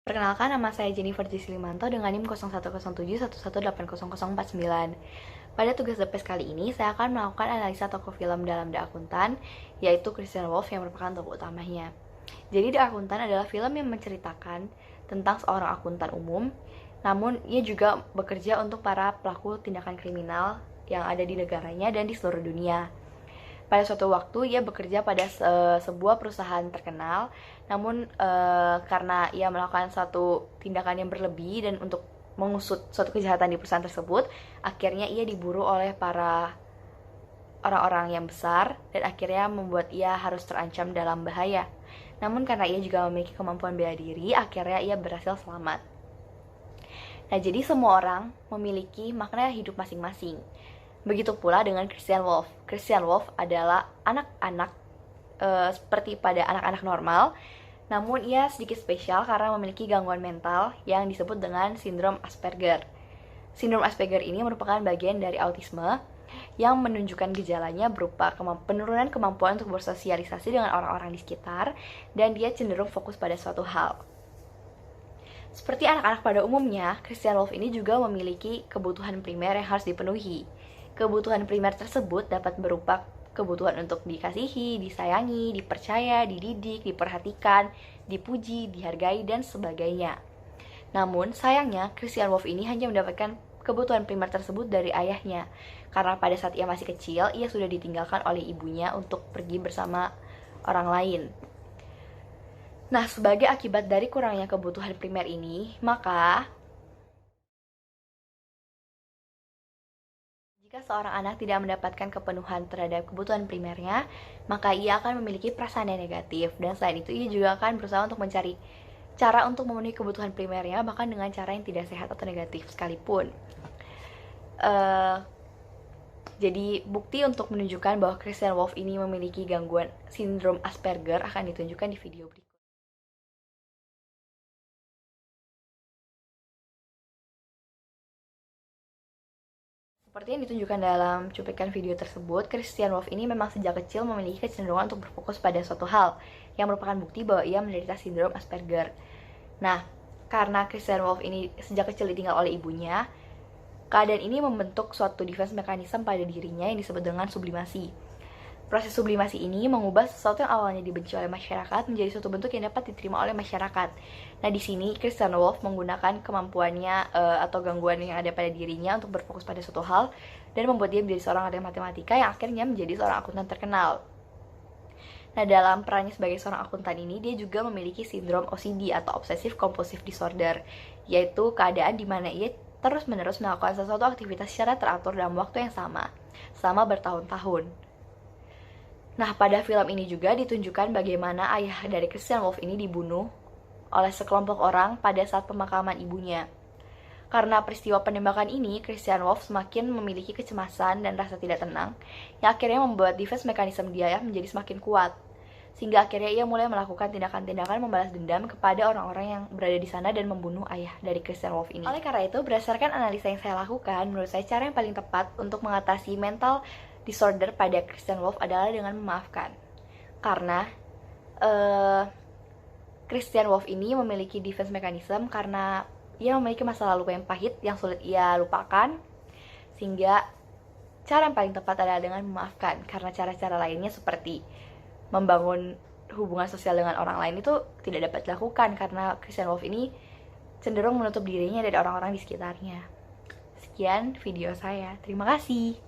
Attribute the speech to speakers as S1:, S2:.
S1: Perkenalkan, nama saya Jennifer Gislimanto dengan NIM 010711800049. Pada tugas The Pest kali ini, saya akan melakukan analisa tokoh film dalam The Akuntan, yaitu Christian Wolff yang merupakan tokoh utamanya. Jadi The Akuntan adalah film yang menceritakan tentang seorang akuntan umum, namun ia juga bekerja untuk para pelaku tindakan kriminal yang ada di negaranya dan di seluruh dunia. Pada suatu waktu ia bekerja pada sebuah perusahaan terkenal, namun karena ia melakukan suatu tindakan yang berlebih dan untuk mengusut suatu kejahatan di perusahaan tersebut, akhirnya ia diburu oleh para orang-orang yang besar dan akhirnya membuat ia harus terancam dalam bahaya. Namun karena ia juga memiliki kemampuan bela diri, akhirnya ia berhasil selamat. Nah, jadi semua orang memiliki makna hidup masing-masing. Begitu pula dengan Christian Wolff. Christian Wolff adalah anak-anak seperti pada anak-anak normal, namun ia sedikit spesial karena memiliki gangguan mental yang disebut dengan sindrom Asperger. Sindrom Asperger ini merupakan bagian dari autisme yang menunjukkan gejalanya berupa penurunan kemampuan untuk bersosialisasi dengan orang-orang di sekitar, dan dia cenderung fokus pada suatu hal. Seperti anak-anak pada umumnya, Christian Wolff ini juga memiliki kebutuhan primer yang harus dipenuhi. Kebutuhan primer tersebut dapat berupa kebutuhan untuk dikasihi, disayangi, dipercaya, dididik, diperhatikan, dipuji, dihargai, dan sebagainya. Namun, sayangnya, Christian Wolff ini hanya mendapatkan kebutuhan primer tersebut dari ayahnya, karena pada saat ia masih kecil, ia sudah ditinggalkan oleh ibunya untuk pergi bersama orang lain. Nah, sebagai akibat dari kurangnya kebutuhan primer ini, maka jika seorang anak tidak mendapatkan kepenuhan terhadap kebutuhan primernya, maka ia akan memiliki perasaan yang negatif, dan selain itu ia juga akan berusaha untuk mencari cara untuk memenuhi kebutuhan primernya, bahkan dengan cara yang tidak sehat atau negatif sekalipun. Jadi bukti untuk menunjukkan bahwa Christian Wolff ini memiliki gangguan sindrom Asperger akan ditunjukkan di video berikut. Seperti yang ditunjukkan dalam cuplikan video tersebut, Christian Wolff ini memang sejak kecil memiliki kecenderungan untuk berfokus pada suatu hal, yang merupakan bukti bahwa ia menderita sindrom Asperger. Nah, karena Christian Wolff ini sejak kecil ditinggal oleh ibunya, keadaan ini membentuk suatu defense mechanism pada dirinya yang disebut dengan sublimasi. Proses sublimasi ini mengubah sesuatu yang awalnya dibenci oleh masyarakat menjadi suatu bentuk yang dapat diterima oleh masyarakat. Nah, di sini Christian Wolff menggunakan kemampuannya atau gangguan yang ada pada dirinya untuk berfokus pada suatu hal dan membuat dia menjadi seorang ahli matematika yang akhirnya menjadi seorang akuntan terkenal. Nah, dalam perannya sebagai seorang akuntan ini, dia juga memiliki sindrom OCD atau Obsessive Compulsive Disorder, yaitu keadaan di mana ia terus-menerus melakukan sesuatu aktivitas secara teratur dalam waktu yang sama, selama bertahun-tahun. Nah, pada film ini juga ditunjukkan bagaimana ayah dari Christian Wolff ini dibunuh oleh sekelompok orang pada saat pemakaman ibunya. Karena peristiwa penembakan ini, Christian Wolff semakin memiliki kecemasan dan rasa tidak tenang, yang akhirnya membuat defense mechanism dia menjadi semakin kuat. Sehingga akhirnya ia mulai melakukan tindakan-tindakan membalas dendam kepada orang-orang yang berada di sana dan membunuh ayah dari Christian Wolff ini. Oleh karena itu, berdasarkan analisa yang saya lakukan, menurut saya cara yang paling tepat untuk mengatasi mental disorder pada Christian Wolff adalah dengan memaafkan. Karena Christian Wolff ini memiliki defense mechanism karena ia memiliki masa lalu yang pahit yang sulit ia lupakan, sehingga cara yang paling tepat adalah dengan memaafkan. Karena cara-cara lainnya seperti membangun hubungan sosial dengan orang lain itu tidak dapat dilakukan karena Christian Wolff ini cenderung menutup dirinya dari orang-orang di sekitarnya. Sekian video saya, terima kasih.